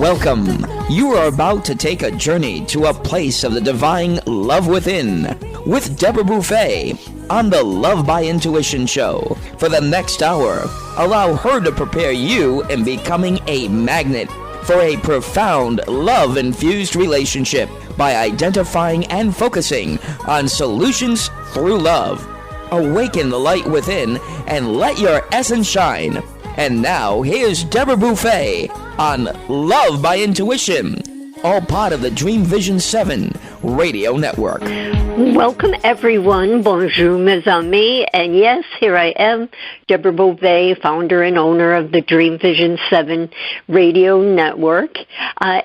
Welcome. You are about to take a journey to a place of the divine love within with Deborah Beauvais on the Love by Intuition show. For the next hour, allow her to prepare you in becoming a magnet for a profound love-infused relationship by identifying and focusing on solutions through love. Awaken the light within and let your essence shine. And now, here's Deborah Beauvais on Love by Intuition, all part of the Dream Vision 7 radio network. Welcome, everyone. Bonjour, mes amis. And yes, here I am, Deborah Beauvais, founder and owner of the Dream Vision 7 radio network.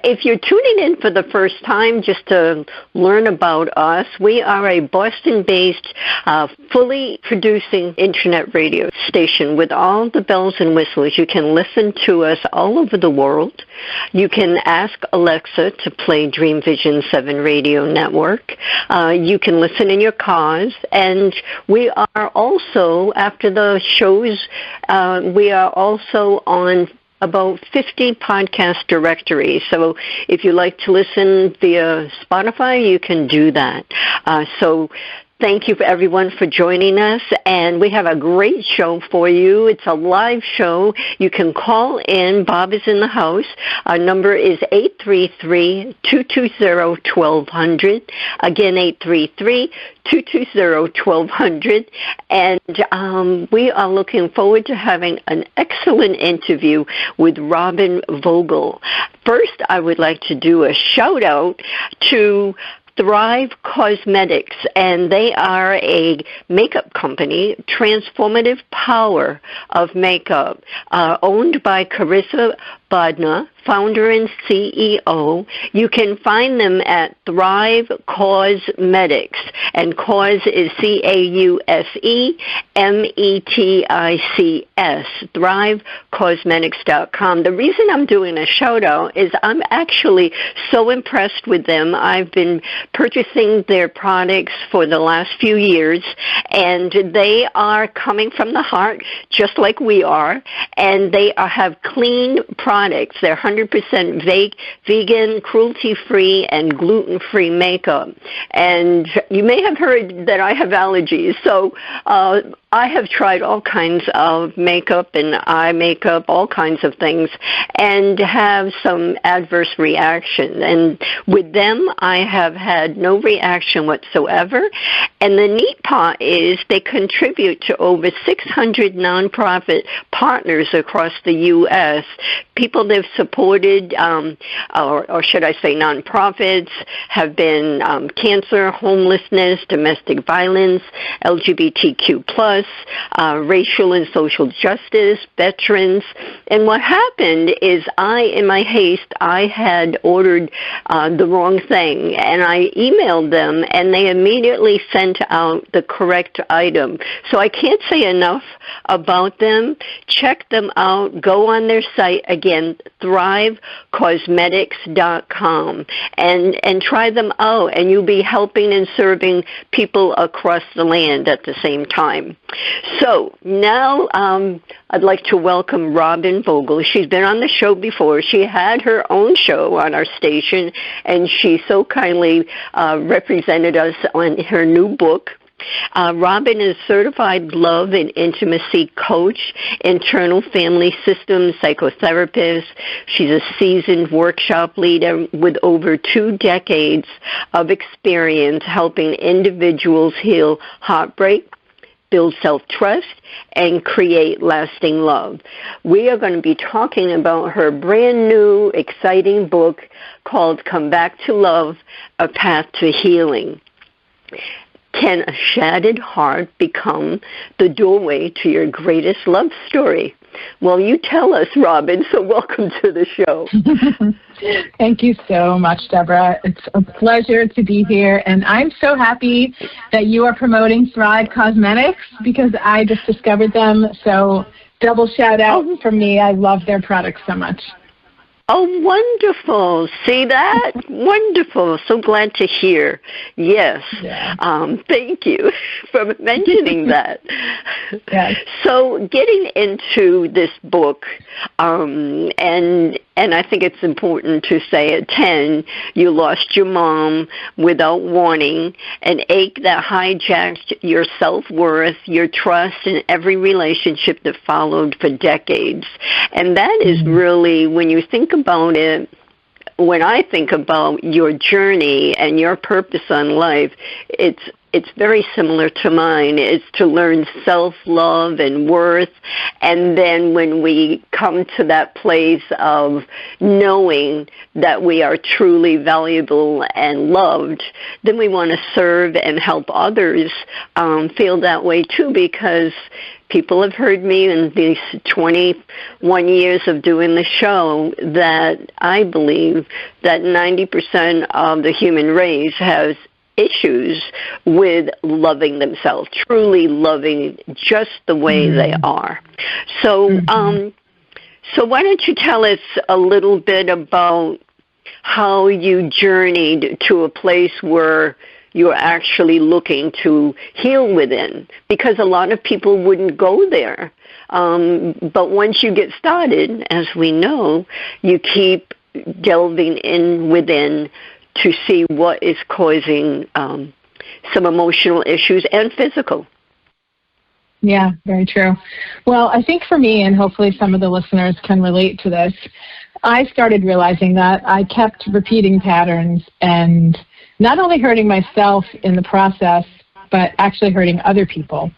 If you're tuning in for the first time just to learn about us, we are a Boston-based, fully producing internet radio station with all the bells and whistles. You can listen to us all over the world. You can ask Alexa to play Dream Vision 7 radio network. You can listen in your cars, and we are also, after the shows, we are also on about 50 podcast directories. So if you like to listen via Spotify, you can do that. So thank you for everyone for joining us, and we have a great show for you. It's a live show. You can call in. Bob is in the house. Our number is 833-220-1200. Again, 833-220-1200. And we are looking forward to having an excellent interview with Robyn Vogel. First, I would like to do a shout-out to Thrive Cosmetics, and they are a makeup company, transformative power of makeup, owned by Carissa Bodna, founder and CEO. You can find them at Thrive Cosmetics, and Cause is CAUSEMETICS, thrivecosmetics.com. The reason I'm doing a shout-out is I'm actually so impressed with them. I've been purchasing their products for the last few years, and they are coming from the heart, just like we are, and they have clean products. They're 100% vegan, cruelty-free, and gluten-free makeup. And you may have heard that I have allergies, so I have tried all kinds of makeup and eye makeup, all kinds of things, and have some adverse reaction. And with them, I have had no reaction whatsoever. And the neat part is they contribute to over 600 nonprofit partners across the U.S., people they've supported, or should I say nonprofits, have been cancer, homelessness, domestic violence, LGBTQ+, racial and social justice, veterans. And what happened is in my haste, I had ordered the wrong thing, and I emailed them, and they immediately sent out the correct item. So I can't say enough about them. Check them out. Go on their site, again, thrivecosmetics.com, and try them out, and you'll be helping and serving people across the land at the same time. So now I'd like to welcome Robyn Vogel. She's been on the show before. She had her own show on our station, and she so kindly represented us on her new book. Robyn is certified love and intimacy coach, internal family systems psychotherapist. She's a seasoned workshop leader with over 2 decades of experience helping individuals heal heartbreak, build self-trust, and create lasting love. We are going to be talking about her brand new, exciting book called Come Back to Love, A Path to Healing. Can a shattered heart become the doorway to your greatest love story? Well, you tell us, Robyn, so welcome to the show. Thank you so much, Deborah. It's a pleasure to be here, and I'm so happy that you are promoting Thrive Cosmetics because I just discovered them, so double shout out from me. I love their products so much. Oh, wonderful. See that? Wonderful. So glad to hear. Yes. Yeah. Thank you for mentioning that. Yes. So getting into this book and and I think it's important to say at 10, you lost your mom without warning, an ache that hijacked your self-worth, your trust in every relationship that followed for decades. And that is really, when you think about it, when I think about your journey and your purpose on life, it's very similar to mine. It's to learn self-love and worth. And then when we come to that place of knowing that we are truly valuable and loved, then we want to serve and help others feel that way too, because people have heard me in these 21 years of doing the show that I believe that 90% of the human race has issues with loving themselves, truly loving just the way they are. So, so why don't you tell us a little bit about how you journeyed to a place where you're actually looking to heal within? Because a lot of people wouldn't go there. But once you get started, as we know, you keep delving in within to see what is causing some emotional issues and physical. Yeah, very true. Well, I think for me, and hopefully some of the listeners can relate to this, I started realizing that I kept repeating patterns and not only hurting myself in the process, but actually hurting other people.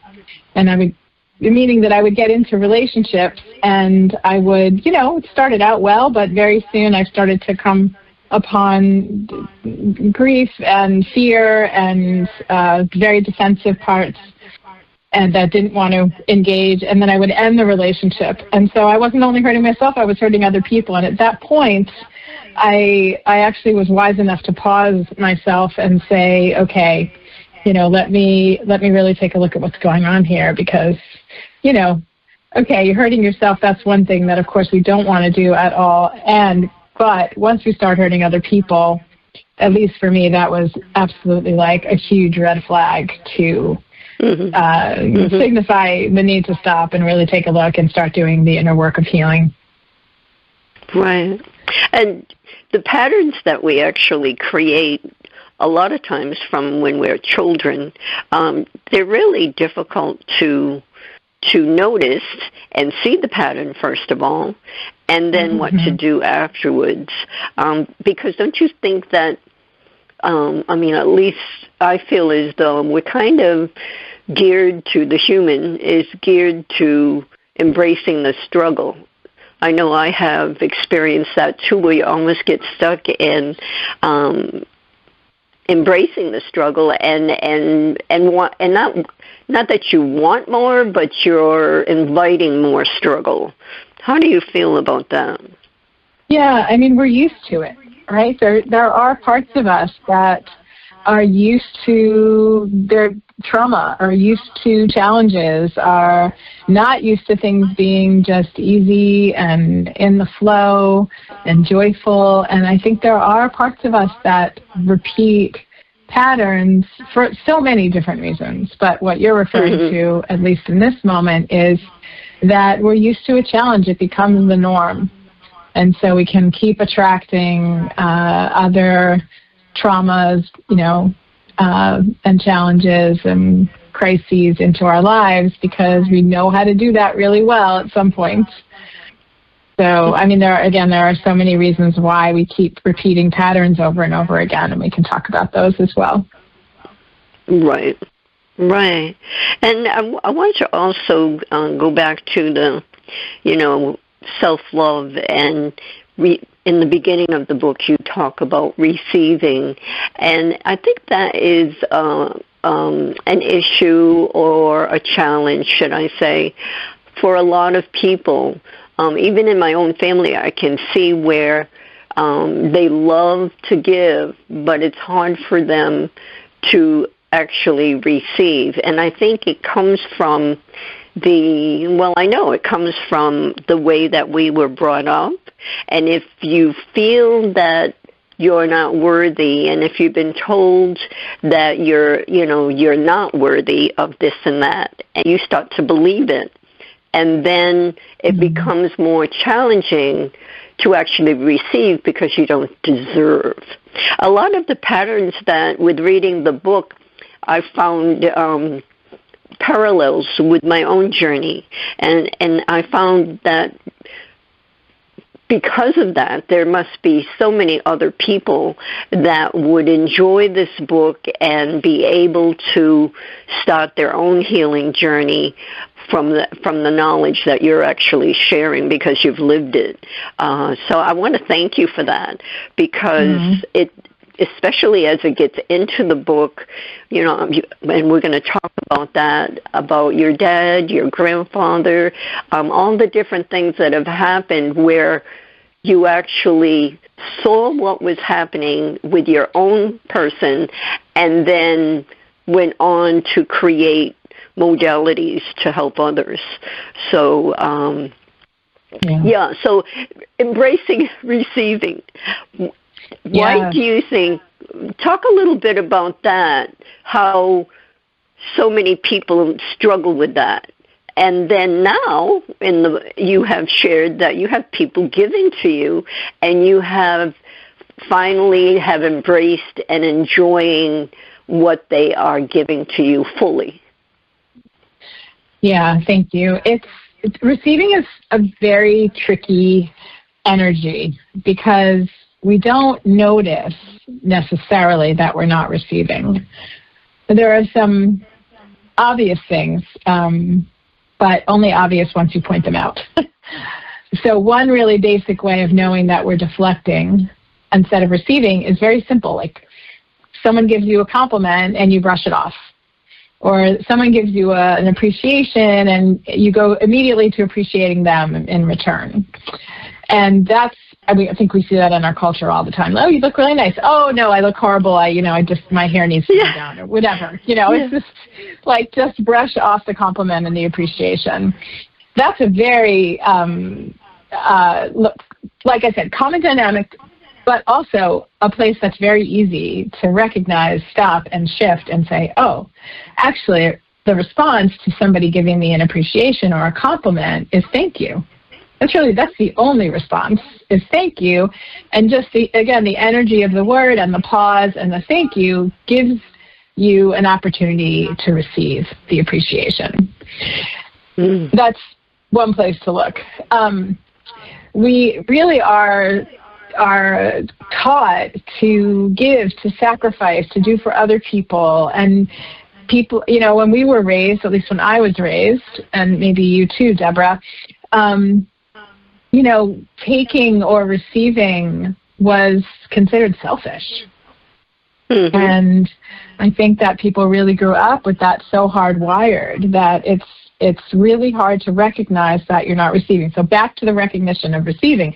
And meaning that I would get into relationships and I would, it started out well, but very soon I started to come upon grief and fear and very defensive parts and that didn't want to engage, and then I would end the relationship. And so I wasn't only hurting myself, I was hurting other people. And at that point, I actually was wise enough to pause myself and say, okay, let me really take a look at what's going on here, because, okay, you're hurting yourself. That's one thing that, of course, we don't want to do at all. But once we start hurting other people, at least for me, that was absolutely like a huge red flag to signify the need to stop and really take a look and start doing the inner work of healing. Right. And the patterns that we actually create a lot of times from when we're children, they're really difficult to notice and see the pattern, first of all, and then what to do afterwards. Because don't you think that, at least I feel as though we're kind of geared to, the human is geared to embracing the struggle. I know I have experienced that too, where you almost get stuck in embracing the struggle and not that you want more, but you're inviting more struggle. How do you feel about that? Yeah, we're used to it, right? There are parts of us that are used to their trauma, are used to challenges, are not used to things being just easy and in the flow and joyful. And I think there are parts of us that repeat patterns for so many different reasons. But what you're referring to, at least in this moment, is that we're used to a challenge. It becomes the norm. And so we can keep attracting other traumas, and challenges and crises into our lives because we know how to do that really well at some point. So, there are so many reasons why we keep repeating patterns over and over again, and we can talk about those as well. Right. And I want to also go back to the, self-love, and in the beginning of the book you talk about receiving, and I think that is an issue or a challenge, should I say, for a lot of people. Even in my own family, I can see where they love to give, but it's hard for them to actually receive. And I think it comes from it comes from the way that we were brought up. And if you feel that you're not worthy, and if you've been told that you're not worthy of this and that, and you start to believe it, and then it becomes more challenging to actually receive because you don't deserve. A lot of the patterns that, with reading the book, I found parallels with my own journey, and I found that because of that, there must be so many other people that would enjoy this book and be able to start their own healing journey from the knowledge that you're actually sharing because you've lived it. So I want to thank you for that, because it, especially as it gets into the book, you know, and we're going to talk about that, about your dad, your grandfather, all the different things that have happened where you actually saw what was happening with your own person and then went on to create modalities to help others. So, so embracing receiving. Why do you think, talk a little bit about that, how so many people struggle with that? And then now, you have shared that you have people giving to you, and you have finally have embraced and enjoying what they are giving to you fully. Yeah, thank you. Receiving is a very tricky energy because we don't notice necessarily that we're not receiving. There are some obvious things, but only obvious once you point them out. So one really basic way of knowing that we're deflecting instead of receiving is very simple. Like someone gives you a compliment and you brush it off. Or someone gives you an appreciation and you go immediately to appreciating them in return. And that's, I think we see that in our culture all the time. Oh, you look really nice. Oh, no, I look horrible. My hair needs to be down or whatever. It's just like, just brush off the compliment and the appreciation. That's a very, like I said, common dynamic, but also a place that's very easy to recognize, stop, and shift and say, oh, actually, the response to somebody giving me an appreciation or a compliment is thank you. That's the only response, is thank you. And just, the energy of the word and the pause and the thank you gives you an opportunity to receive the appreciation. That's one place to look. We really are taught to give, to sacrifice, to do for other people. And people, when we were raised, at least when I was raised, and maybe you too, Deborah, taking or receiving was considered selfish. And I think that people really grew up with that so hardwired that it's really hard to recognize that you're not receiving. So back to the recognition of receiving.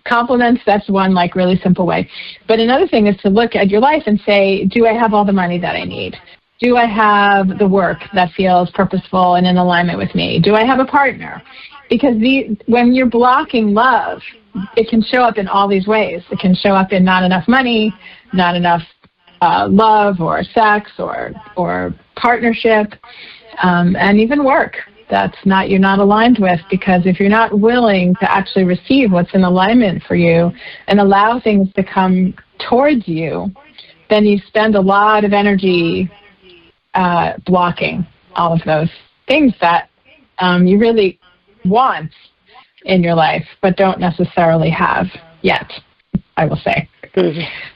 Compliments, that's one really simple way. But another thing is to look at your life and say, do I have all the money that I need? Do I have the work that feels purposeful and in alignment with me? Do I have a partner? Because when you're blocking love, it can show up in all these ways. It can show up in not enough money, not enough love or sex or partnership, and even work you're not aligned with. Because if you're not willing to actually receive what's in alignment for you and allow things to come towards you, then you spend a lot of energy blocking all of those things that you really want in your life, but don't necessarily have yet, I will say.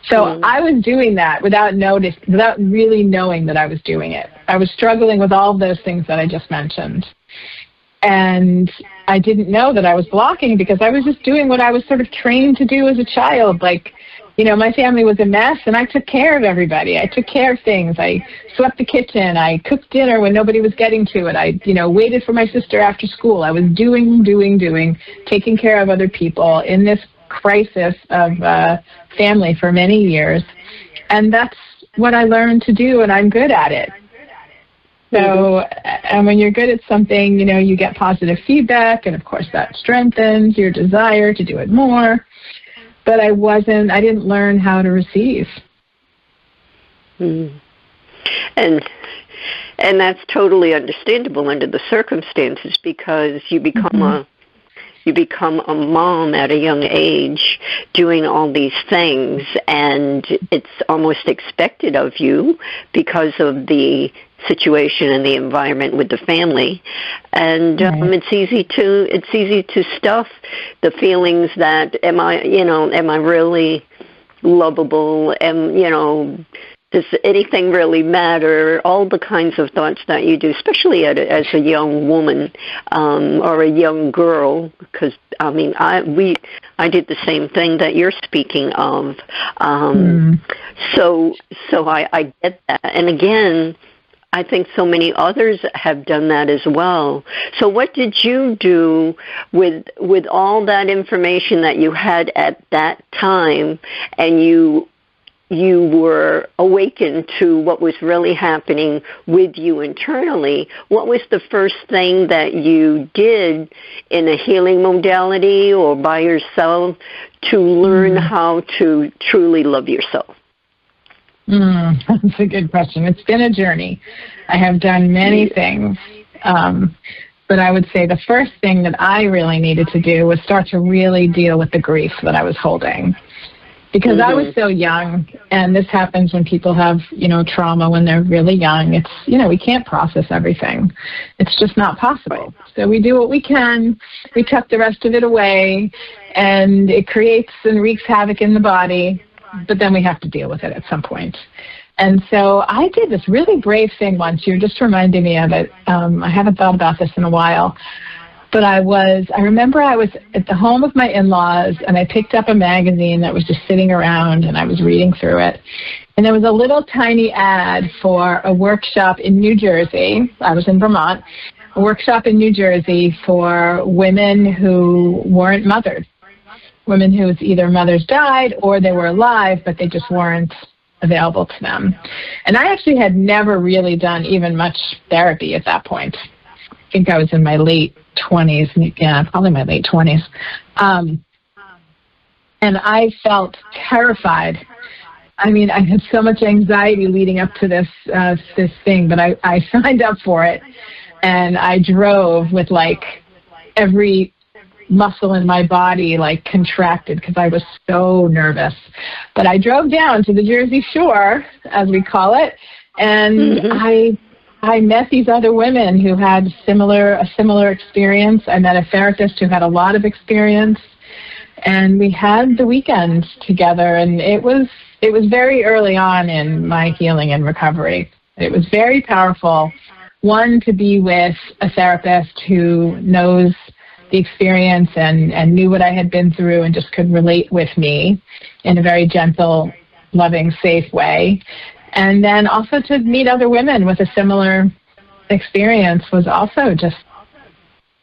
So I was doing that without really knowing that I was doing it. I was struggling with all of those things that I just mentioned. And I didn't know that I was blocking because I was just doing what I was sort of trained to do as a child. My family was a mess, and I took care of everybody. I took care of things. I swept the kitchen. I cooked dinner when nobody was getting to it. I, waited for my sister after school. I was doing, taking care of other people in this crisis of family for many years. And that's what I learned to do, and I'm good at it. So, and when you're good at something, you get positive feedback, and of course that strengthens your desire to do it more. But I didn't learn how to receive. And And that's totally understandable under the circumstances, because you become a mom at a young age doing all these things, and it's almost expected of you because of the situation and the environment with the family. And it's easy to stuff the feelings that am I really lovable, and does anything really matter? All the kinds of thoughts that you do, especially as a young woman or a young girl, because I did the same thing that you're speaking of. So I get that, and again, I think so many others have done that as well. So what did you do with all that information that you had at that time, and you were awakened to what was really happening with you internally? What was the first thing that you did in a healing modality or by yourself to learn how to truly love yourself? That's a good question. It's been a journey. I have done many things, but I would say the first thing that I really needed to do was start to really deal with the grief that I was holding. Because I was so young, and this happens when people have, trauma when they're really young. It's, we can't process everything. It's just not possible. So we do what we can. We tuck the rest of it away, and it creates and wreaks havoc in the body, but then we have to deal with it at some point. And so I did this really brave thing once. You're just reminding me of it. I haven't thought about this in a while. But I remember I was at the home of my in-laws, and I picked up a magazine that was just sitting around, and I was reading through it. And there was a little tiny ad for a workshop in New Jersey. I was in Vermont. A workshop in New Jersey for women who weren't mothered. Women whose either mothers died or they were alive, but they just weren't available to them. And I actually had never really done even much therapy at that point. I think I was in my late 20s. Yeah, probably my late 20s. And I felt terrified. I mean, I had so much anxiety leading up to this thing, but I signed up for it, and I drove with every muscle in my body contracted because I was so nervous. But I drove down to the Jersey Shore, as we call it, and I met these other women who had a similar experience. I met a therapist who had a lot of experience, and we had the weekend together. And it was very early on in my healing and recovery. It was very powerful, one, to be with a therapist who knows the experience and knew what I had been through and just could relate with me in a very gentle, loving, safe way. And then also to meet other women with a similar experience was also just,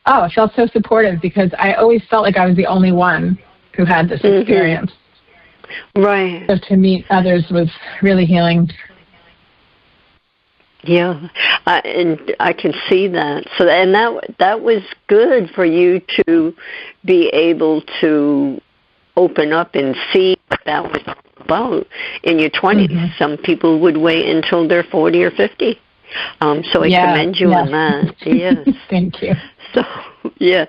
it felt so supportive, because I always felt like I was the only one who had this experience. Right. So to meet others was really healing. Yeah, and I can see that. So, and that was good for you to be able to open up and see what that was about in your 20s. Some people would wait until they're 40 or 50. So I commend you on that. Yes. Thank you. So, yeah.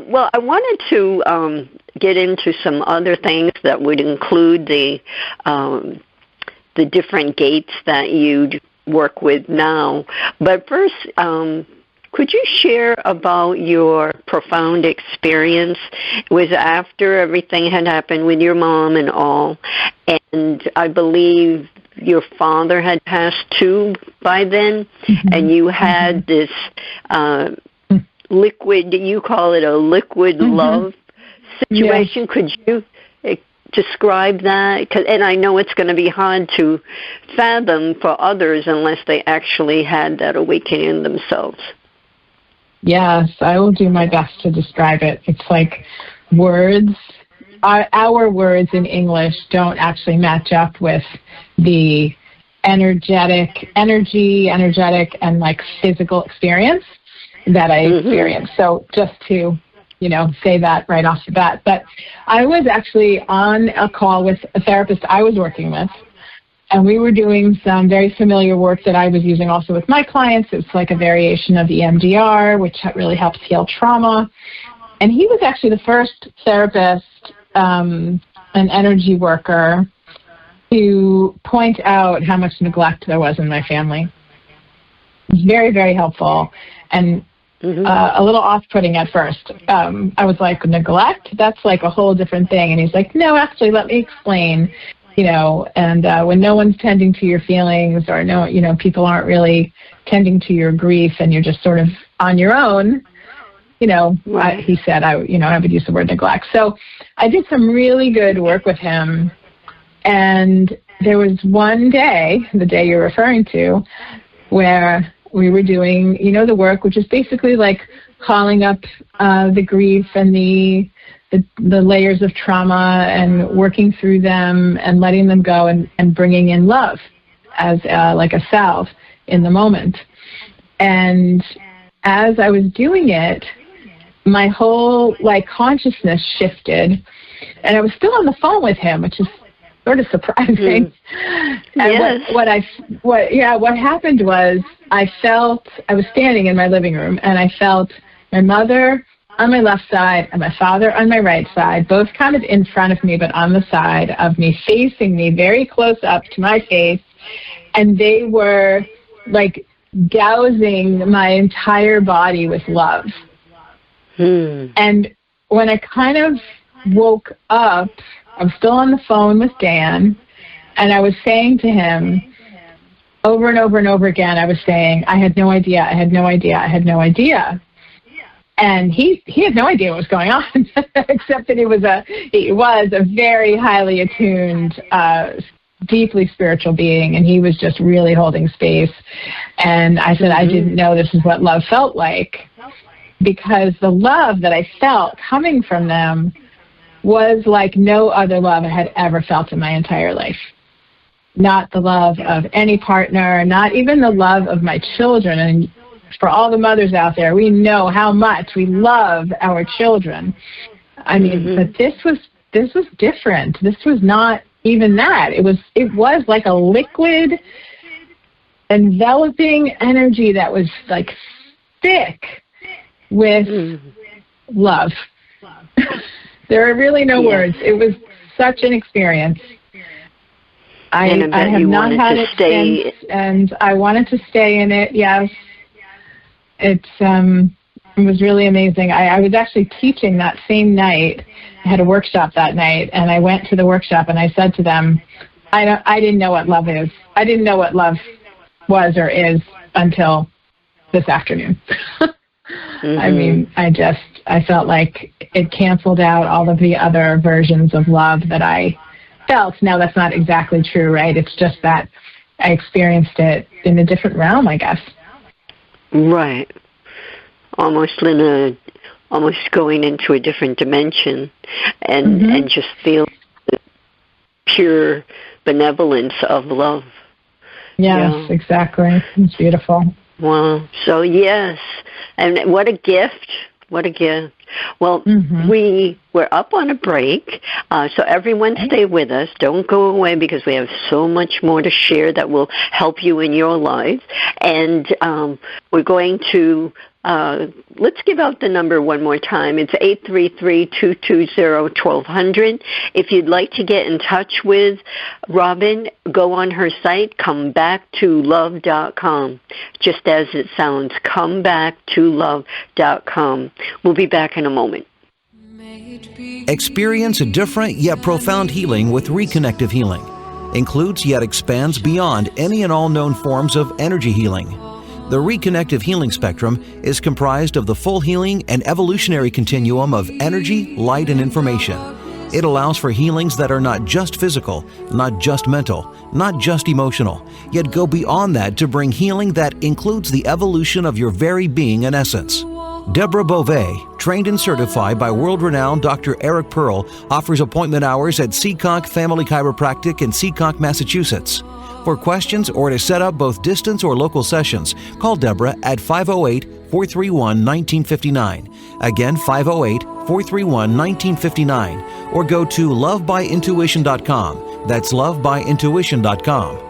Well, I wanted to get into some other things that would include the different gates that you work with now. But first, could you share about your profound experience? It was after everything had happened with your mom and all, and I believe your father had passed too by then, and you had this liquid, you call it a liquid love situation. Yes. Could you describe that? And I know it's going to be hard to fathom for others unless they actually had that awakening themselves. Yes, I will do my best to describe it. It's like words. Our words in English don't actually match up with the energetic, and physical experience that I experienced. So just to say that right off the bat. But I was actually on a call with a therapist I was working with, And we were doing some very familiar work that I was using also with my clients. It's like a variation of EMDR, which really helps heal trauma. And he was actually the first therapist, an energy worker, to point out how much neglect there was in my family. Very, very helpful, and a little off-putting at first. I was like, neglect? That's like a whole different thing. And he's like, no, actually, let me explain. And when no one's tending to your feelings, or people aren't really tending to your grief, and you're just sort of on your own, Right. he said, I would use the word neglect. So I did some really good work with him. And there was one day, the day you're referring to, where we were doing, the work, which is basically like calling up the grief and the layers of trauma and working through them and letting them go and bringing in love as like a salve in the moment. And as I was doing it, my whole consciousness shifted, and I was still on the phone with him, which is sort of surprising. And yes. what happened was I was standing in my living room, and I felt my mother on my left side and my father on my right side, both kind of in front of me, but on the side of me, facing me very close up to my face. And they were like dousing my entire body with love. And when I kind of woke up, I was still on the phone with Dan, and I was saying to him over and over and over again, I was saying, I had no idea, I had no idea, I had no idea. And he had no idea what was going on, except that he was a very highly attuned, deeply spiritual being, and he was just really holding space. And I said, I didn't know this is what love felt like, because the love that I felt coming from them was like no other love I had ever felt in my entire life. Not the love of any partner, not even the love of my children. And for all the mothers out there, we know how much we love our children. I mean, but this was different. This was not even that. It was like a liquid, enveloping energy that was like thick with love. There are really no words. It was such an experience. I have not had it since, and I wanted to stay in it. Yes, it was really amazing. I was actually teaching that same night. I had a workshop that night, and I went to the workshop, and I said to them, I didn't know what love is. I didn't know what love was or is until this afternoon. I mean, I felt like it canceled out all of the other versions of love that I felt. Now, that's not exactly true, right? It's just that I experienced it in a different realm, I guess. Right. Almost going into a different dimension and just feel the pure benevolence of love. Yes, exactly. It's beautiful. Wow. So, yes. And what a gift. What a gift. Well, we're up on a break, so everyone stay with us. Don't go away, because we have so much more to share that will help you in your life. And we're going to, let's give out the number one more time. It's 833-220-1200. If you'd like to get in touch with Robyn, go on her site, comeback2love.com. Just as it sounds, comeback2love.com. We'll be back in a moment. Experience a different yet profound healing with Reconnective Healing. Includes yet expands beyond any and all known forms of energy healing. The Reconnective Healing spectrum is comprised of the full healing and evolutionary continuum of energy, light, and information. It allows for healings that are not just physical, not just mental, not just emotional, yet go beyond that to bring healing that includes the evolution of your very being and essence. Deborah Beauvais, trained and certified by world-renowned Dr. Eric Pearl, offers appointment hours at Seacock Family Chiropractic in Seacock, Massachusetts. For questions or to set up both distance or local sessions, call Deborah at 508-431-1959. Again, 508-431-1959. Or go to lovebyintuition.com. That's lovebyintuition.com.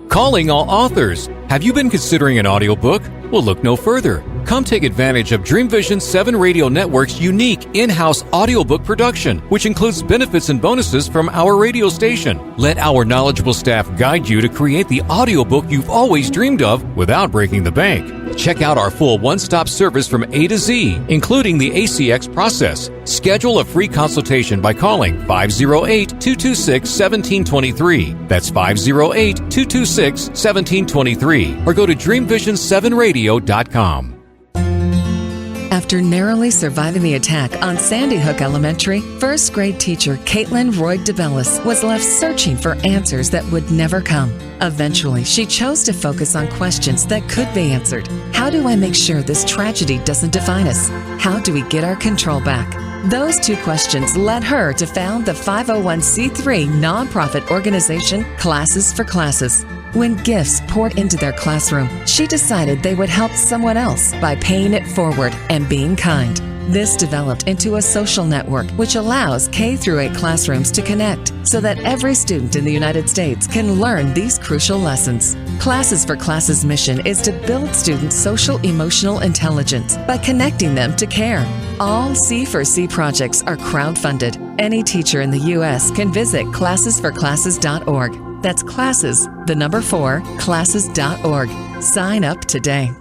Calling all authors. Have you been considering an audiobook? Well, look no further. Come take advantage of Dream Vision 7 Radio Network's unique in-house audiobook production, which includes benefits and bonuses from our radio station. Let our knowledgeable staff guide you to create the audiobook you've always dreamed of without breaking the bank. Check out our full one-stop service from A to Z, including the ACX process. Schedule a free consultation by calling 508-226-1723. That's 508-226-1723. Or go to dreamvision7radio.com. After narrowly surviving the attack on Sandy Hook Elementary, first grade teacher Caitlin Royd DeBellis was left searching for answers that would never come. Eventually, she chose to focus on questions that could be answered. How do I make sure this tragedy doesn't define us? How do we get our control back? Those two questions led her to found the 501c3 nonprofit organization Classes for Classes. When gifts poured into their classroom, she decided they would help someone else by paying it forward and being kind. This developed into a social network which allows K-8 classrooms to connect so that every student in the United States can learn these crucial lessons. Classes for Classes' mission is to build students' social emotional intelligence by connecting them to care. All C4C projects are crowdfunded. Any teacher in the U.S. can visit classesforclasses.org. That's classes, the number 4, classes.org. Sign up today.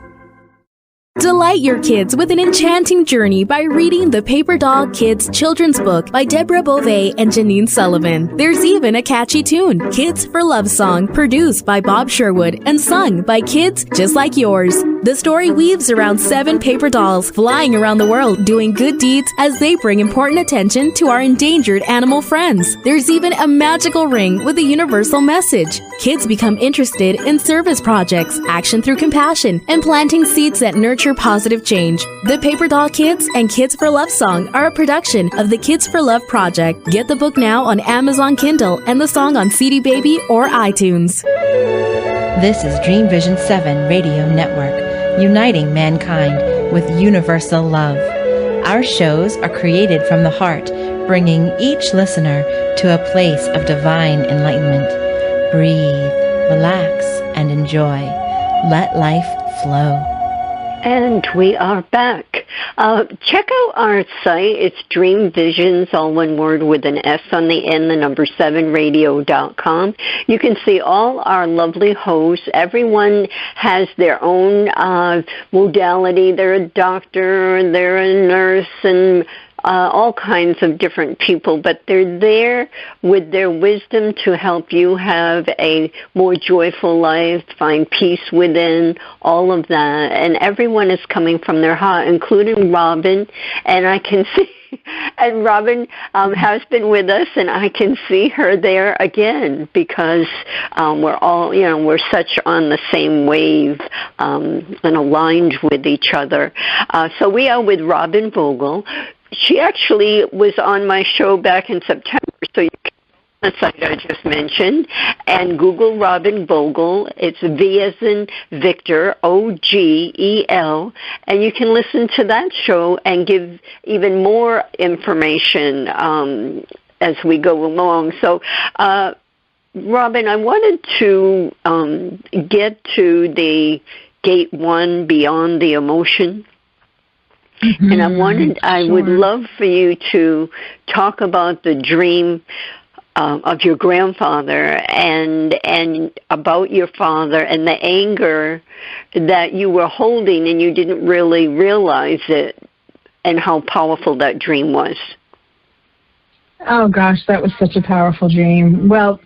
Delight your kids with an enchanting journey by reading the Paper Doll Kids children's book by Deborah Beauvais and Janine Sullivan. There's even a catchy tune, Kids for Love Song, produced by Bob Sherwood and sung by kids just like yours. The story weaves around 7 paper dolls flying around the world doing good deeds as they bring important attention to our endangered animal friends. There's even a magical ring with a universal message. Kids become interested in service projects, action through compassion, and planting seeds that nurture positive change. The Paper Doll Kids and Kids for Love Song are a production of the Kids for Love Project. Get the book now on Amazon Kindle and the song on CD Baby or iTunes. This is Dream Vision 7 Radio Network, uniting mankind with universal love. Our shows are created from the heart, bringing each listener to a place of divine enlightenment. Breathe, relax, and enjoy. Let life flow. And we are back. Check out our site. It's Dream Visions, all one word with an S on the end, the number 7 radio.com. You can see all our lovely hosts. Everyone has their own modality. They're a doctor, they're a nurse, and all kinds of different people, but they're there with their wisdom to help you have a more joyful life, find peace within, all of that. And everyone is coming from their heart, including Robyn. And I can see, and Robyn has been with us, and I can see her there again because we're all, we're such on the same wave and aligned with each other. So we are with Robyn Vogel. She actually was on my show back in September, so you can go on the site I just mentioned and Google Robyn Vogel. It's V as in Victor, O-G-E-L, and you can listen to that show and give even more information as we go along. So, Robyn, I wanted to get to the Gate 1, Beyond the Emotion. Mm-hmm. And I would love for you to talk about the dream of your grandfather and about your father and the anger that you were holding and you didn't really realize it and how powerful that dream was. Oh, gosh, that was such a powerful dream. Well,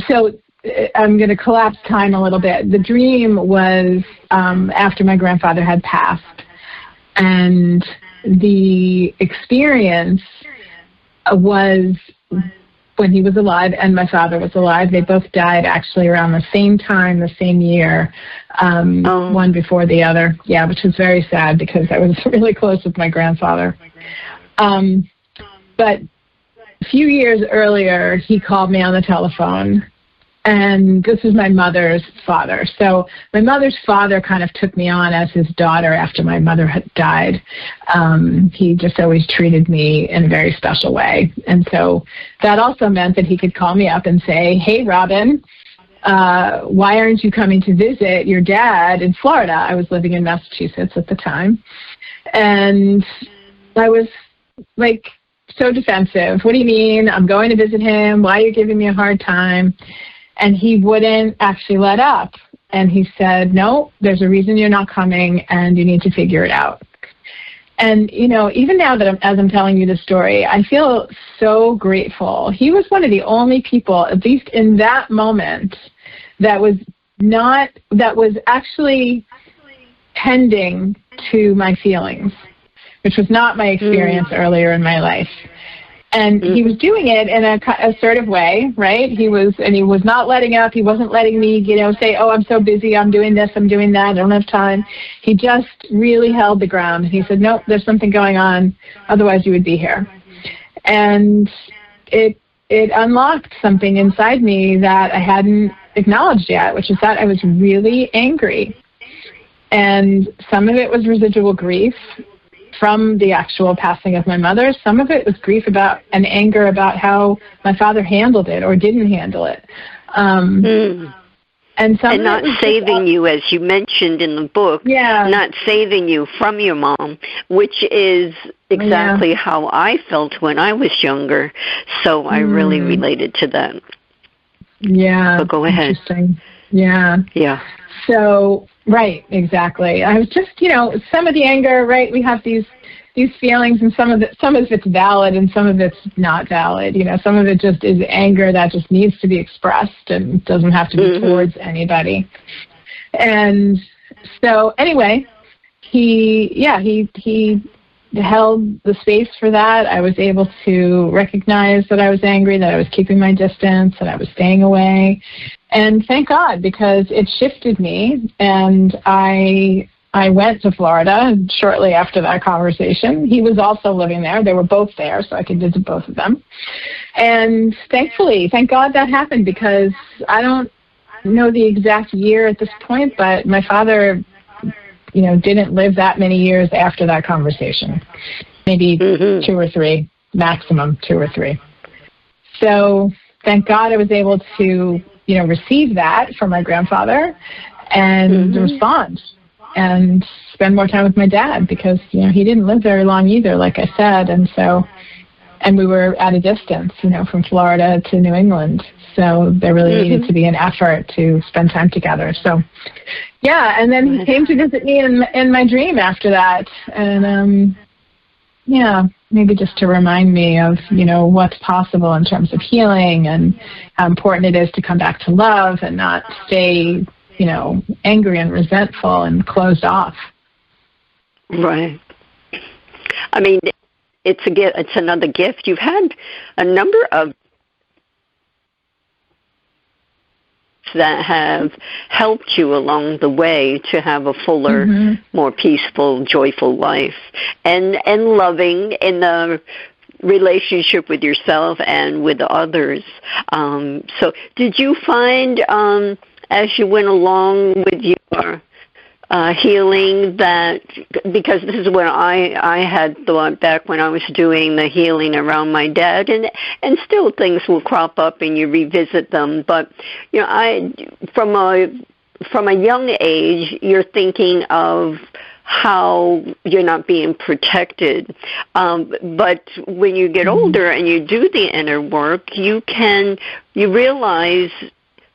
so I'm going to collapse time a little bit. The dream was after my grandfather had passed. And the experience was when he was alive and my father was alive. They both died actually around the same time, the same year, one before the other. Yeah, which was very sad because I was really close with my grandfather. But a few years earlier, he called me on the telephone And this was my mother's father. So my mother's father kind of took me on as his daughter after my mother had died. He just always treated me in a very special way. And so that also meant that he could call me up and say, hey, Robyn, why aren't you coming to visit your dad in Florida? I was living in Massachusetts at the time. And I was like so defensive. What do you mean? I'm going to visit him. Why are you giving me a hard time? And he wouldn't actually let up. And he said, no, there's a reason you're not coming, and you need to figure it out. And, you know, even now that as I'm telling you the story, I feel so grateful. He was one of the only people, at least in that moment, that was actually tending to my feelings, which was not my experience earlier in my life. And he was doing it in a assertive way, right? He was not letting up. He wasn't letting me, say, oh, I'm so busy. I'm doing this. I'm doing that. I don't have time. He just really held the ground. He said, nope, there's something going on. Otherwise, you would be here. And it unlocked something inside me that I hadn't acknowledged yet, which is that I was really angry. And some of it was residual grief from the actual passing of my mother. Some of it was grief about and anger about how my father handled it or didn't handle it. And not saving you, as you mentioned in the book, not saving you from your mom, which is exactly how I felt when I was younger. So I really related to that. Yeah. But go ahead. Interesting. Yeah. Yeah. So, right, exactly. I was just, some of the anger, right, we have these feelings, and some of it's valid and some of it's not valid. Some of it just is anger that just needs to be expressed and doesn't have to be towards anybody. And so anyway, he held the space for that. I was able to recognize that I was angry, that I was keeping my distance, that I was staying away. And thank God, because it shifted me, and I went to Florida shortly after that conversation. He was also living there. They were both there, so I could visit both of them. And thank God that happened, because I don't know the exact year at this point, but my father didn't live that many years after that conversation. Maybe 2 or 3, maximum 2 or 3. So thank God I was able to, receive that from my grandfather and respond and spend more time with my dad, because, he didn't live very long either, like I said. And we were at a distance, from Florida to New England. So there really needed to be an effort to spend time together. So, yeah, and then he came to visit me in my dream after that. And, maybe just to remind me of, what's possible in terms of healing and how important it is to come back to love and not stay, angry and resentful and closed off. Right. I mean, it's a gift. It's another gift. You've had a number of that have helped you along the way to have a fuller, more peaceful, joyful life, and loving in the relationship with yourself and with others. So did you find, as you went along with your healing, that, because this is what I had thought back when I was doing the healing around my dad, and still things will crop up and you revisit them, but from a young age, you're thinking of how you're not being protected, but when you get older and you do the inner work, you realize,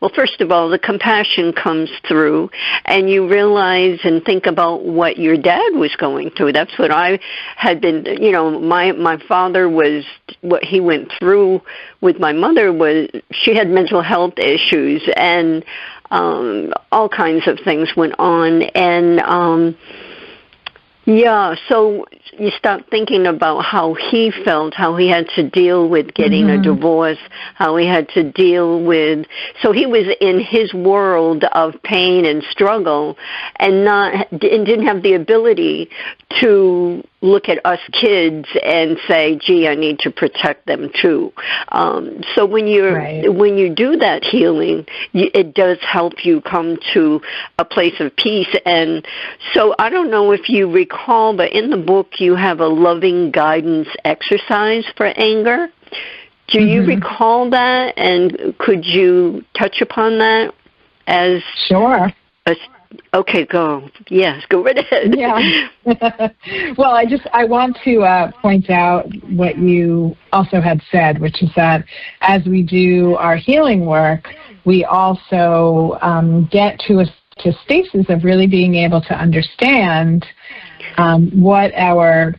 well, first of all, the compassion comes through, and you realize and think about what your dad was going through. That's what I had been, my father was, what he went through with my mother was, she had mental health issues, and all kinds of things went on, and so you start thinking about how he felt, how he had to deal with getting a divorce, how he had to deal with, so he was in his world of pain and struggle, and didn't have the ability to look at us kids and say, gee, I need to protect them too. So when you do that healing, it does help you come to a place of peace. And so I don't know if you recall, but in the book you have a loving guidance exercise for anger. Do you recall that, and could you touch upon that as Sure. Okay, go. Yes, go right ahead. Yeah. Well, I want to point out what you also had said, which is that as we do our healing work, we also get to a stasis of really being able to understand what our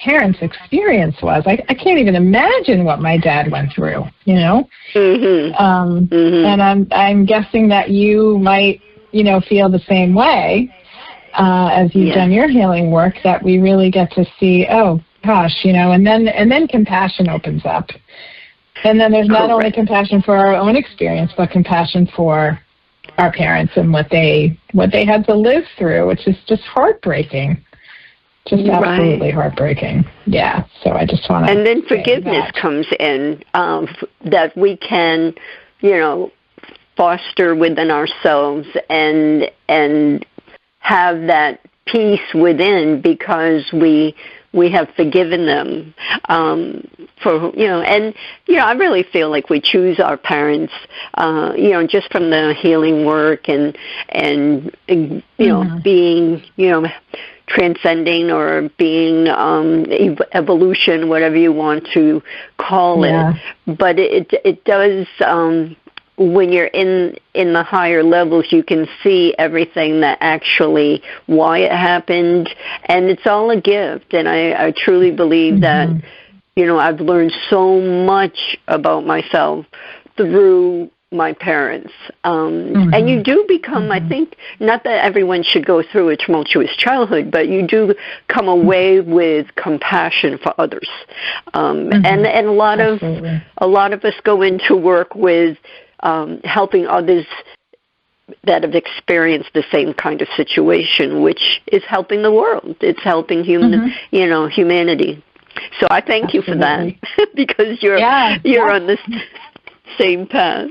parents' experience was. I can't even imagine what my dad went through, And I'm guessing that you might, feel the same way as you've done your healing work, that we really get to see, oh, gosh, and then compassion opens up. And then there's not only compassion for our own experience, but compassion for our parents and what they had to live through, which is just heartbreaking. Just absolutely heartbreaking. Yeah. So I just want to. And then forgiveness comes in, that we can, foster within ourselves and have that peace within, because we have forgiven them I really feel like we choose our parents, just from the healing work and being, transcending or being evolution, whatever you want to call it. But it does, when you're in the higher levels, you can see everything that actually, why it happened, and it's all a gift. And I truly believe that, I've learned so much about myself through my parents. And you do become, I think, not that everyone should go through a tumultuous childhood, but you do come away with compassion for others. And a lot of us go into work with helping others that have experienced the same kind of situation, which is helping the world. It's helping humanity. So I thank you for that, because you're on this same path.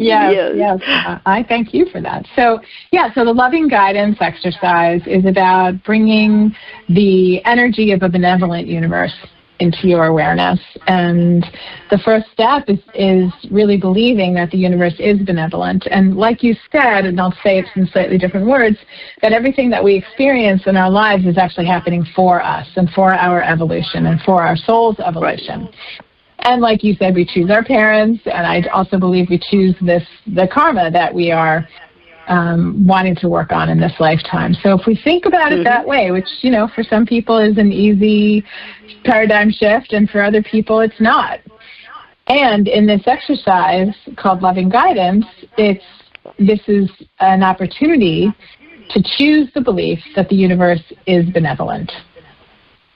Yes. I thank you for that. So the loving guidance exercise is about bringing the energy of a benevolent universe into your awareness. And the first step is really believing that the universe is benevolent. And like you said, and I'll say it in slightly different words, that everything that we experience in our lives is actually happening for us and for our evolution and for our soul's evolution. And like you said, we choose our parents, and I also believe we choose the karma that we are wanting to work on in this lifetime. So if we think about it that way, which, for some people is an easy paradigm shift, and for other people it's not. And in this exercise called Loving Guidance, this is an opportunity to choose the belief that the universe is benevolent,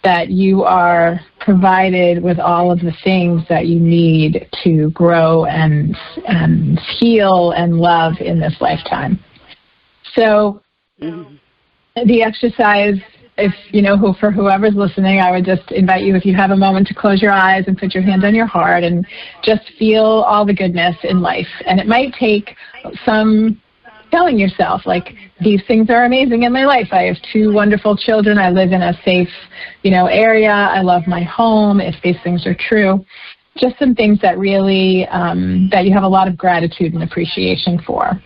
that you are provided with all of the things that you need to grow and heal and love in this lifetime. So the exercise, for whoever's listening, I would just invite you, if you have a moment, to close your eyes and put your hand on your heart and just feel all the goodness in life. And it might take some telling yourself, like, these things are amazing in my life. I have 2 wonderful children. I live in a safe, area. I love my home, if these things are true. Just some things that really, that you have a lot of gratitude and appreciation for.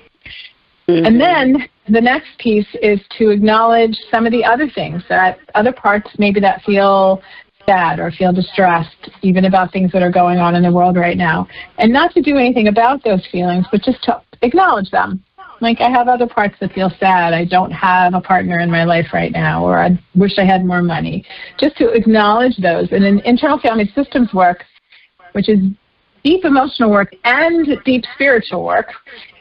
And then the next piece is to acknowledge some of the other things, that other parts maybe that feel sad or feel distressed, even about things that are going on in the world right now. And not to do anything about those feelings, but just to acknowledge them. Like, I have other parts that feel sad. I don't have a partner in my life right now, or I wish I had more money. Just to acknowledge those. And in internal family systems work, which is deep emotional work and deep spiritual work,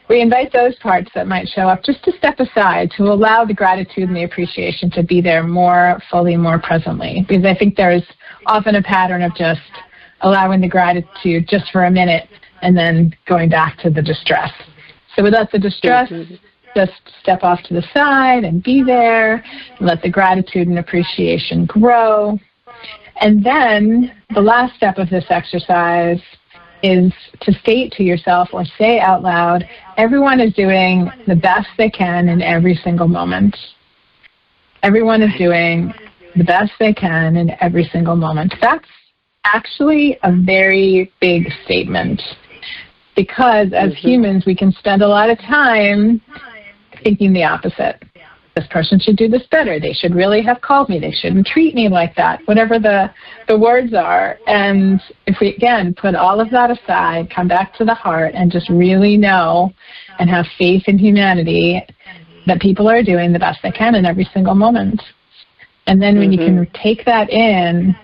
we invite those parts that might show up just to step aside, to allow the gratitude and the appreciation to be there more fully, more presently. Because I think there's often a pattern of just allowing the gratitude just for a minute and then going back to the distress. So without the distress, just step off to the side and be there. Let the gratitude and appreciation grow. And then the last step of this exercise is to state to yourself or say out loud, everyone is doing the best they can in every single moment. Everyone is doing the best they can in every single moment. That's actually a very big statement, because as humans, we can spend a lot of time thinking the opposite. This person should do this better. They should really have called me. They shouldn't treat me like that, whatever the words are. And if we, again, put all of that aside, come back to the heart and just really know and have faith in humanity that people are doing the best they can in every single moment. And then when you can take that in,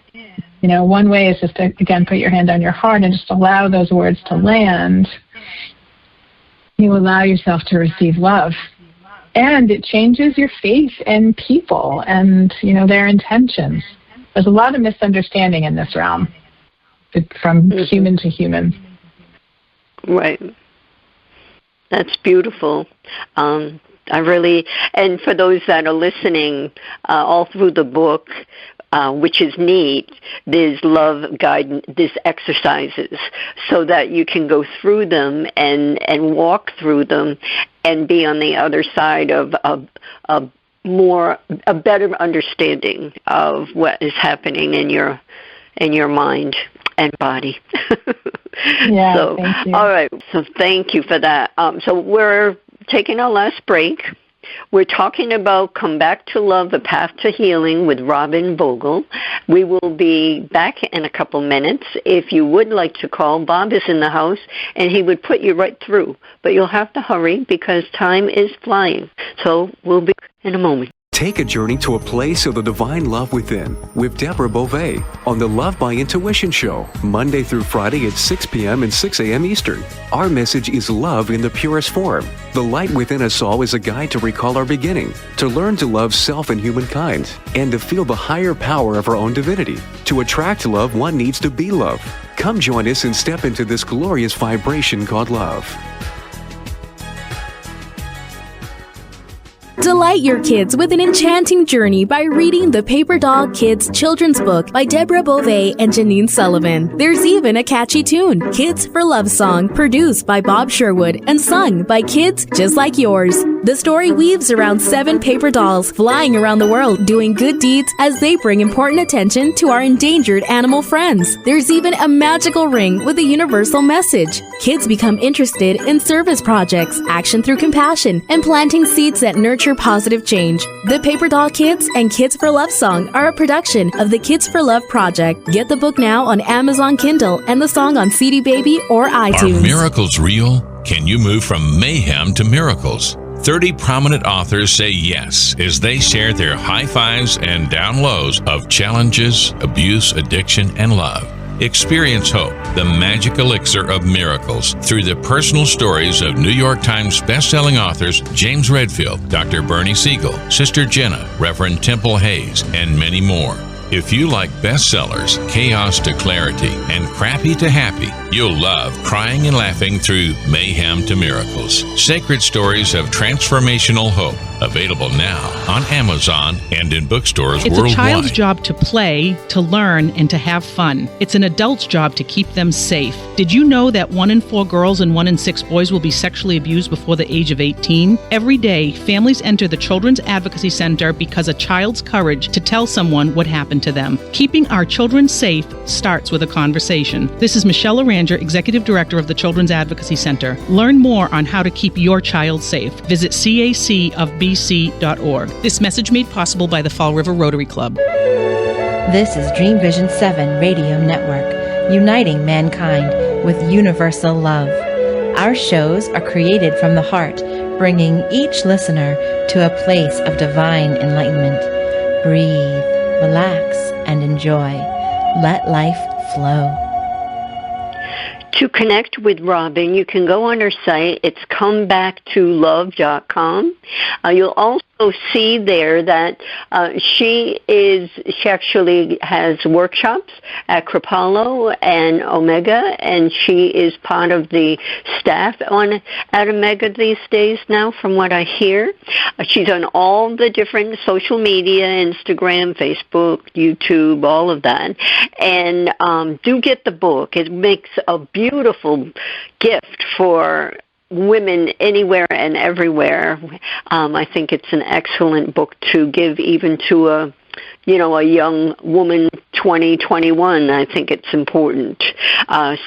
you know, one way is just to, again, put your hand on your heart and just allow those words to land. You allow yourself to receive love. And it changes your faith in people and, you know, their intentions. There's a lot of misunderstanding in this realm from human to human. Right. That's beautiful. I really, and for those that are listening, all through the book, which is neat, there's love guidance, there's exercises so that you can go through them and walk through them and be on the other side of a better understanding of what is happening in your mind and body. Yeah, so, thank you. All right, so thank you for that. So we're taking our last break. We're talking about Come Back to Love, A Path to Healing with Robyn Vogel. We will be back in a couple minutes. If you would like to call, Bob is in the house, and he would put you right through. But you'll have to hurry because time is flying. So we'll be in a moment. Take a journey to a place of the divine love within with Deborah Beauvais on the Love by Intuition Show, Monday through Friday at 6 p.m. and 6 a.m. Eastern. Our message is love in the purest form. The light within us all is a guide to recall our beginning, to learn to love self and humankind, and to feel the higher power of our own divinity. To attract love, one needs to be love. Come join us and step into this glorious vibration called love. Delight your kids with an enchanting journey by reading the Paper Doll Kids children's book by Deborah Beauvais and Janine Sullivan. There's even a catchy tune, Kids for Love Song, produced by Bob Sherwood and sung by kids just like yours. The story weaves around 7 paper dolls flying around the world doing good deeds as they bring important attention to our endangered animal friends. There's even a magical ring with a universal message. Kids become interested in service projects, action through compassion, and planting seeds that nurture positive change. The Paper Doll Kids and Kids for Love Song are a production of the Kids for Love Project. Get the book now on Amazon Kindle and the song on CD Baby or iTunes. Are miracles real? Can you move from mayhem to miracles? 30 prominent authors say yes as they share their high fives and down lows of challenges, abuse, addiction, and love. Experience hope, the magic elixir of miracles, through the personal stories of New York Times bestselling authors James Redfield, Dr. Bernie Siegel, Sister Jenna, Reverend Temple Hayes, and many more. If you like bestsellers, chaos to clarity, and crappy to happy, you'll love crying and laughing through mayhem to miracles. Sacred Stories of Transformational Hope. Available now on Amazon and in bookstores worldwide. It's a child's job to play, to learn, and to have fun. It's an adult's job to keep them safe. Did you know that 1 in 4 girls and 1 in 6 boys will be sexually abused before the age of 18? Every day, families enter the Children's Advocacy Center because a child's courage to tell someone what happened to them. Keeping our children safe starts with a conversation. This is Michelle Aranger, Executive Director of the Children's Advocacy Center. Learn more on how to keep your child safe. Visit cacofbc.org. This message made possible by the Fall River Rotary Club. This is Dream Vision 7 Radio Network, uniting mankind with universal love. Our shows are created from the heart, bringing each listener to a place of divine enlightenment. Breathe, relax, and enjoy. Let life flow. To connect with Robyn, you can go on her site. It's comebacktolove.com. You'll also see there that she actually has workshops at Kripalu and Omega, and she is part of the staff at Omega these days now, from what I hear. She's on all the different social media, Instagram, Facebook, YouTube, all of that. And do get the book. It makes a beautiful gift for women anywhere and everywhere. I think it's an excellent book to give even to a young woman, 20, 21. I think it's important.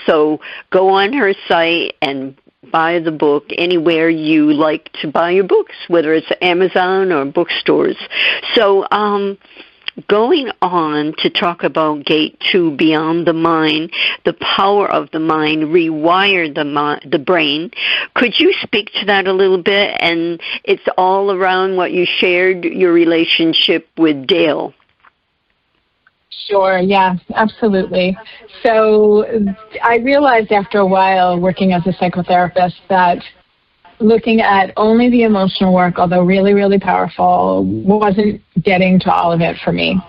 So go on her site and buy the book anywhere you like to buy your books, whether it's Amazon or bookstores. So, going on to talk about Gate 2, Beyond the Mind, the power of the mind, rewire the brain. Could you speak to that a little bit? And it's all around what you shared, your relationship with Dale. Sure, yeah, absolutely. So I realized after a while working as a psychotherapist that looking at only the emotional work, although really, really powerful, wasn't getting to all of it for me.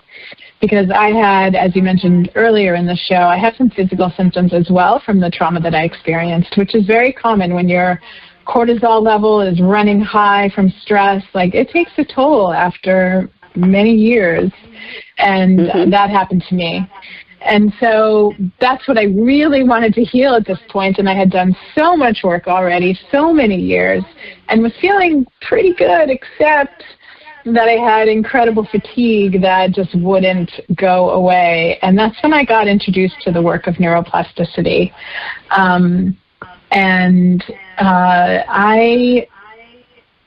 Because I had, as you mentioned earlier in the show, I had some physical symptoms as well from the trauma that I experienced, which is very common when your cortisol level is running high from stress. Like, it takes a toll after many years, and that happened to me. And so that's what I really wanted to heal at this point, and I had done so much work already, so many years, and was feeling pretty good, except that I had incredible fatigue that just wouldn't go away. And that's when I got introduced to the work of neuroplasticity.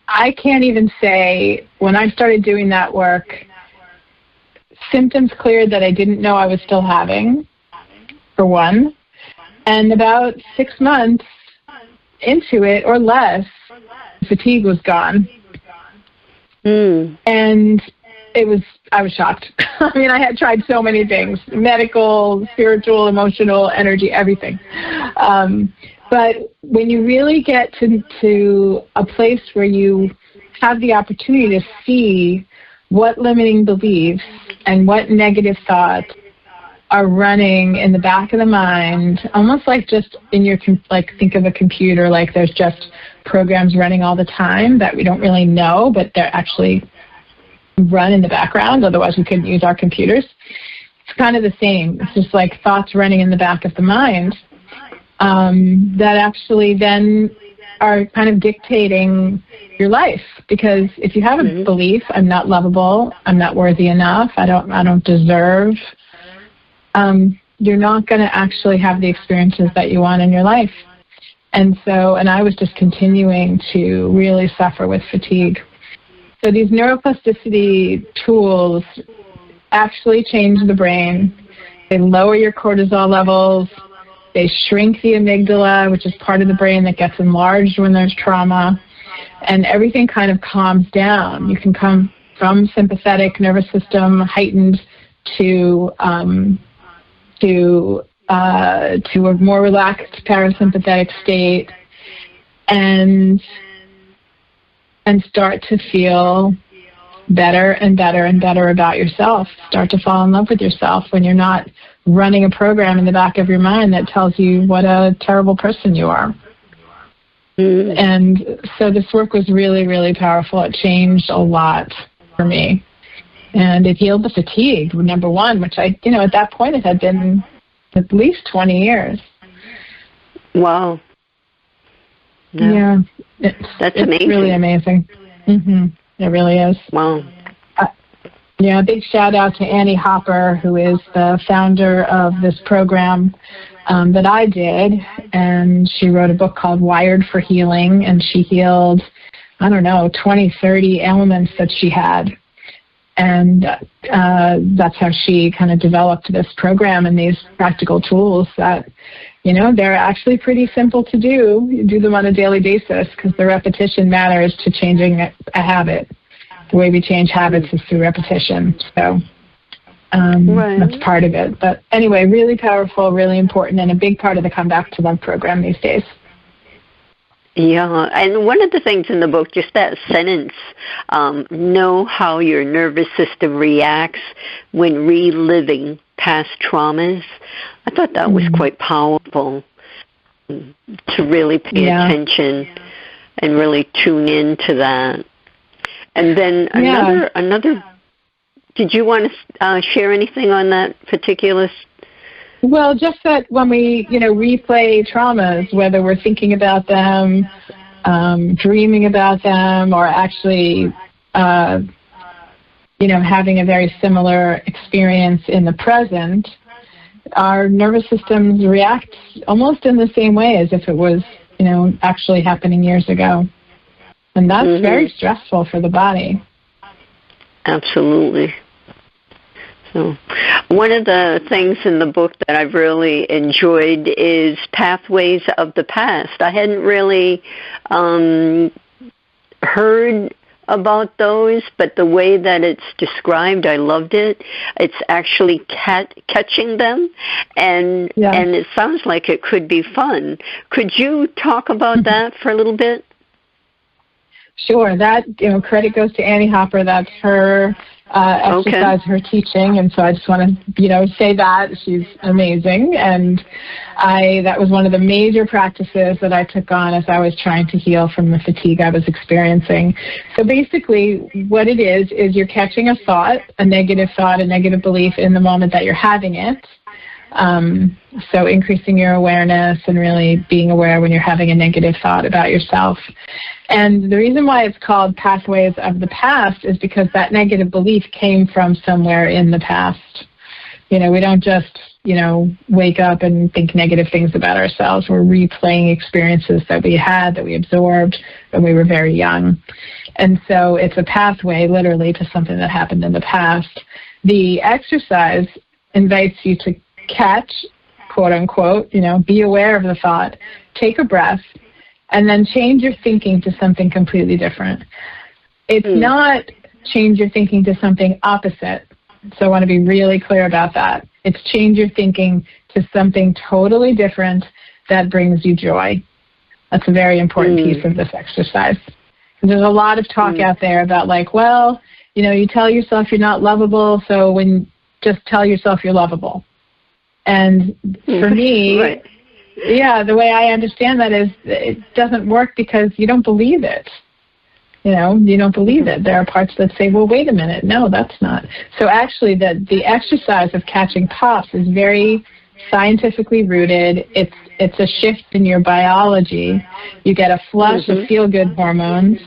I can't even say, when I started doing that work, symptoms cleared that I didn't know I was still having, for one. And about 6 months into it, or less, fatigue was gone. And I was shocked. I mean, I had tried so many things, medical, spiritual, emotional, energy, everything. But when you really get to a place where you have the opportunity to see what limiting beliefs and what negative thoughts are running in the back of the mind, almost like just in your, like, think of a computer, like there's just programs running all the time that we don't really know, but they're actually run in the background, otherwise we couldn't use our computers. It's kind of the same. It's just like thoughts running in the back of the mind that actually then are kind of dictating your life. Because if you have a belief, I'm not lovable, I'm not worthy enough, I don't deserve, you're not going to actually have the experiences that you want in your life. And I was just continuing to really suffer with fatigue. So these neuroplasticity tools actually change the brain. They lower your cortisol levels. They shrink the amygdala, which is part of the brain that gets enlarged when there's trauma. And everything kind of calms down. You can come from sympathetic nervous system heightened to a more relaxed parasympathetic state, and start to feel better and better and better about yourself. Start to fall in love with yourself when you're not running a program in the back of your mind that tells you what a terrible person you are. And so this work was really, really powerful. It changed a lot for me. And it healed the fatigue, number one, which at that point it had been at least 20 years. Wow. Yeah. That's amazing. It's really amazing. It really is. Wow. Yeah, big shout out to Annie Hopper, who is the founder of this program that I did. And she wrote a book called Wired for Healing, and she healed, 20, 30 ailments that she had. And that's how she kind of developed this program and these practical tools that, they're actually pretty simple to do. You do them on a daily basis because the repetition matters to changing a habit. The way we change habits is through repetition. So that's part of it. But anyway, really powerful, really important, and a big part of the Come Back to Love program these days. Yeah, and one of the things in the book, just that sentence, know how your nervous system reacts when reliving past traumas. I thought that was quite powerful to really pay attention and really tune into that. And then another. Did you want to share anything on that particular? Well, just that when we, replay traumas, whether we're thinking about them, dreaming about them, or actually, having a very similar experience in the present, our nervous systems react almost in the same way as if it was, actually happening years ago. And that's very stressful for the body. Absolutely. So, one of the things in the book that I've really enjoyed is pathways of the past. I hadn't really heard about those, but the way that it's described, I loved it. It's actually catching them, and it sounds like it could be fun. Could you talk about that for a little bit? Sure. That, credit goes to Annie Hopper. That's her exercise, her teaching, and so I just want to, say that she's amazing. And that was one of the major practices that I took on as I was trying to heal from the fatigue I was experiencing. So basically, what it is you're catching a thought, a negative belief in the moment that you're having it. So increasing your awareness and really being aware when you're having a negative thought about yourself. And the reason why it's called Pathways of the Past is because that negative belief came from somewhere in the past. We don't just, wake up and think negative things about ourselves. We're replaying experiences that we had, that we absorbed when we were very young. And so it's a pathway, literally, to something that happened in the past. The exercise invites you to catch, quote unquote, be aware of the thought, take a breath, and then change your thinking to something completely different. It's not change your thinking to something opposite. So I want to be really clear about that. It's change your thinking to something totally different that brings you joy. That's a very important piece of this exercise. And there's a lot of talk out there about you tell yourself you're not lovable, so just tell yourself you're lovable. And for me, the way I understand that is it doesn't work because you don't believe it. You don't believe it. There are parts that say, well, wait a minute. No, that's not. So actually the exercise of catching pops is very scientifically rooted. It's a shift in your biology. You get a flush of feel-good hormones.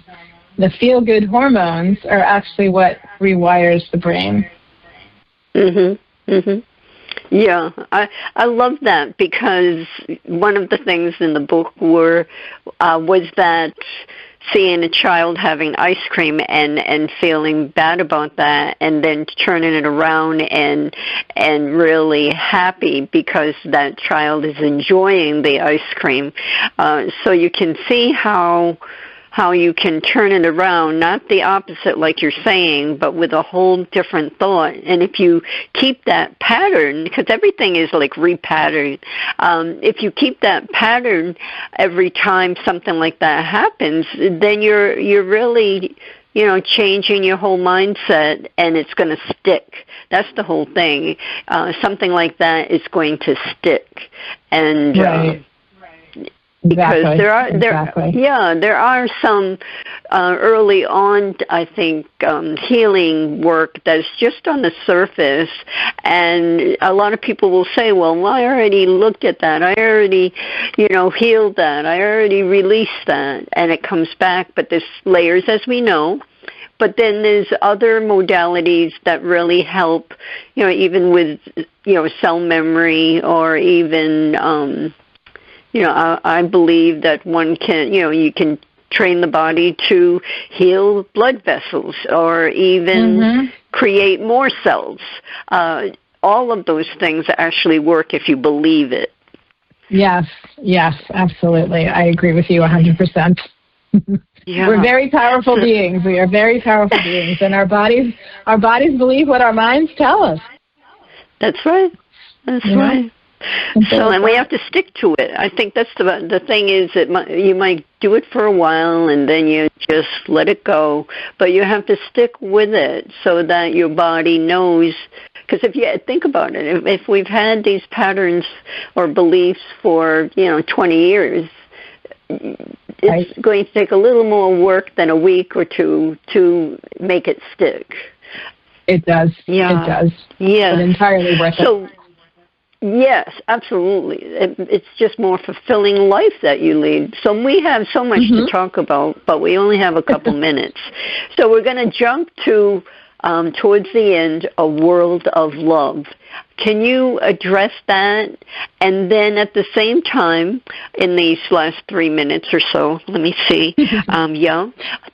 The feel-good hormones are actually what rewires the brain. Yeah, I love that because one of the things in the book was that seeing a child having ice cream and feeling bad about that, and then turning it around and really happy because that child is enjoying the ice cream. So you can see how you can turn it around, not the opposite like you're saying, but with a whole different thought. And if you keep that pattern, because everything is like repatterned, if you keep that pattern every time something like that happens, then you're really, changing your whole mindset, and it's going to stick. That's the whole thing. Something like that is going to stick. And because there are some early on, I think, healing work that's just on the surface, and a lot of people will say, well, I already looked at that, I already, healed that, I already released that, and it comes back, but there's layers, as we know. But then there's other modalities that really help, even with, cell memory, or even I believe that one can, you can train the body to heal blood vessels or even create more cells. All of those things actually work if you believe it. Yes, absolutely. I agree with you 100%. We're very powerful beings. We are very powerful beings, and our bodies believe what our minds tell us. That's right. That's right. So, and we have to stick to it. I think that's the thing is that you might do it for a while and then you just let it go, but you have to stick with it so that your body knows. Because if you think about it, if we've had these patterns or beliefs for 20 years, it's going to take a little more work than a week or two to make it stick. It does. Yeah. It does. Yeah. It's entirely worth it. Yes, absolutely. It's just more fulfilling life that you lead. So we have so much to talk about, but we only have a couple minutes. So we're going to jump to, towards the end, a world of love. Can you address that? And then at the same time, in these last 3 minutes or so, let me see,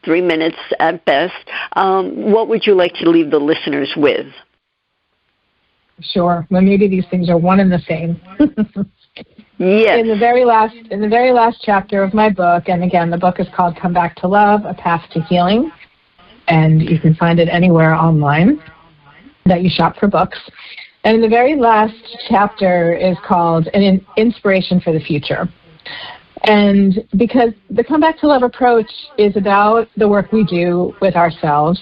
3 minutes at best, what would you like to leave the listeners with? Sure. Well, maybe these things are one and the same. Yes. In the very last chapter of my book, and again, the book is called Come Back to Love, A Path to Healing, and you can find it anywhere online that you shop for books. And in the very last chapter is called An Inspiration for the Future. And because the Come Back to Love approach is about the work we do with ourselves,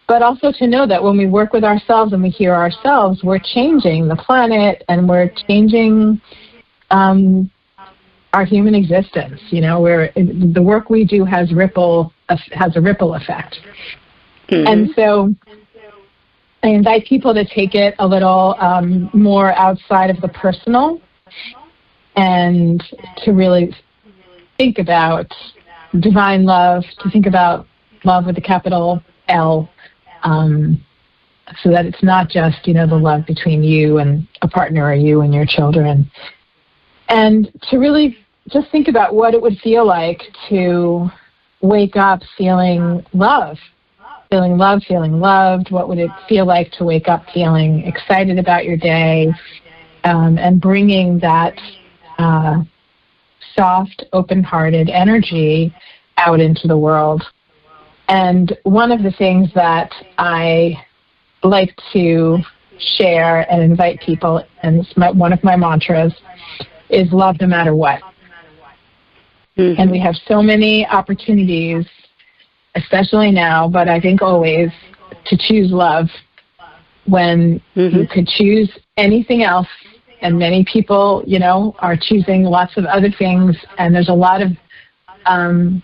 but also to know that when we work with ourselves and we hear ourselves, we're changing the planet and we're changing our human existence. The work we do has a ripple effect. And so I invite people to take it a little more outside of the personal and to really think about divine love, to think about love with a capital L, so that it's not just, the love between you and a partner or you and your children. And to really just think about what it would feel like to wake up feeling love, feeling loved. What would it feel like to wake up feeling excited about your day, and bringing that soft, open-hearted energy out into the world. And one of the things that I like to share and invite people, and it's one of my mantras, is love no matter what. And we have so many opportunities, especially now, but I think always, to choose love when you could choose anything else. And many people, are choosing lots of other things, and there's a lot of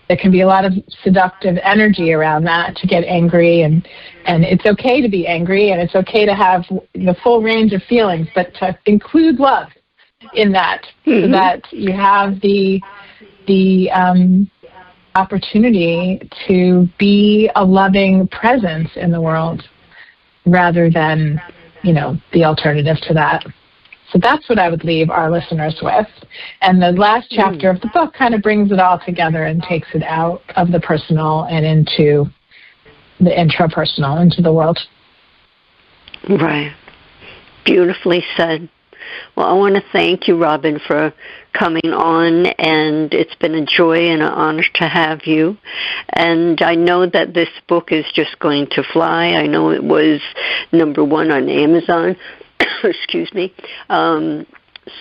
there can be a lot of seductive energy around that, to get angry, and it's okay to be angry, and it's okay to have the full range of feelings, but to include love in that, so that you have the opportunity to be a loving presence in the world, rather than, the alternative to that. So that's what I would leave our listeners with. And the last chapter of the book kind of brings it all together and takes it out of the personal and into the intrapersonal, into the world. Right. Beautifully said. Well, I want to thank you, Robyn, for coming on, and it's been a joy and an honor to have you. And I know that this book is just going to fly. I know it was #1 on Amazon. Excuse me.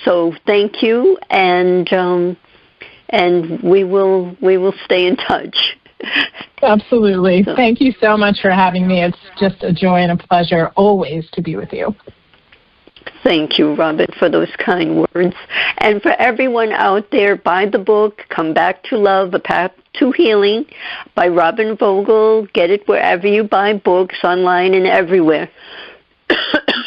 So thank you, and we will stay in touch. Absolutely. Thank you so much for having me. It's just a joy and a pleasure always to be with you. Thank you, Robyn, for those kind words. And for everyone out there, buy the book, Come Back to Love, A Path to Healing by Robyn Vogel. Get it wherever you buy books, online and everywhere.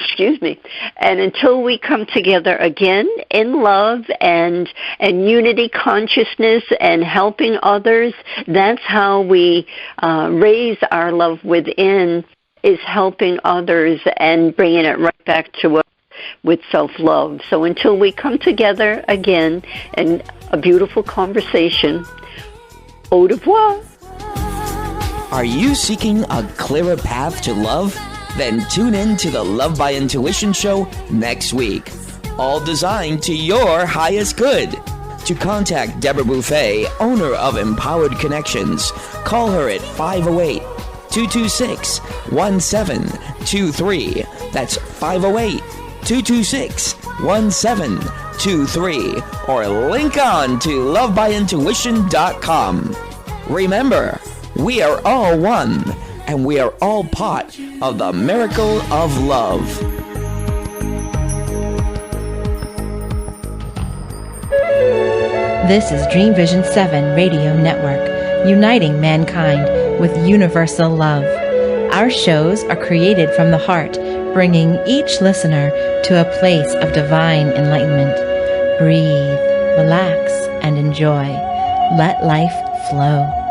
Excuse me. And until we come together again in love and unity consciousness and helping others, that's how we raise our love within, is helping others and bringing it right back to us with self-love. So until we come together again in a beautiful conversation, au revoir. Are you seeking a clearer path to love? Then tune in to the Love by Intuition show next week. All designed to your highest good. To contact Deborah Beauvais, owner of Empowered Connections, call her at 508-226-1723. That's 508 226-1723 or link on to lovebyintuition.com. Remember, we are all one, and we are all part of the miracle of love. This is Dream Vision 7 Radio Network, uniting mankind with universal love. Our shows are created from the heart, bringing each listener to a place of divine enlightenment. Breathe, relax, and enjoy. Let life flow.